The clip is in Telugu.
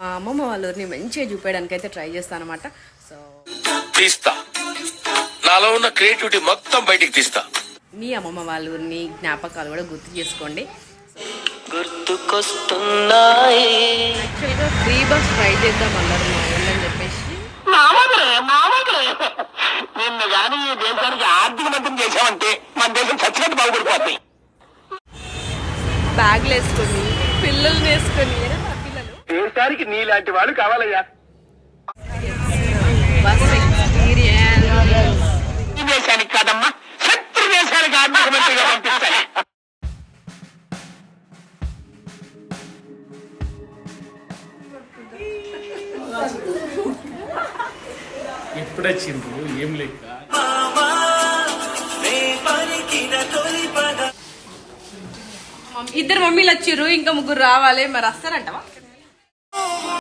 మా అమ్మమ్మ వాళ్ళ ఊరిని మంచిగా చూపించడానికి అయితే ట్రై చేస్తాను అనమాట. సో తీస్తా, నాలో ఉన్న క్రియేటివిటీ మొత్తం బయటికి తీస్తా. మీ అమ్మమ్మ వాళ్ళ ఊరిని జ్ఞాపకాలు కూడా గుర్తు చేసుకోండి. గుర్తుకొస్తున్నాయి. యాక్చువల్గా ఫ్రీ బస్ ట్రై చేద్దాం అన్నారు మా ఊళ్ళని చెప్పేసి. నిన్ను కానీ ఈ దేశానికి ఆర్థిక మంత్రం చేశామంటే మన దేశం చచ్చినట్టు బాగుపడిపోతాయి. బ్యాగ్లు వేసుకొని పిల్లల్ని వేసుకొని పిల్లలు దేశానికి నీలాంటి వాళ్ళు కావాలయ్యా. Bus experience. ఈ దేశానికి కాదమ్మా, శత్రు దేశానికి ఆర్థిక మంత్రిగా పంపిస్తాయి. ఎప్పుడొచ్చిండ్రు ఏం లెక్క? ఇద్దరు మమ్మీలు వచ్చిర్రు, ఇంకా ముగ్గురు రావాలి. మరి వస్తారంటవా?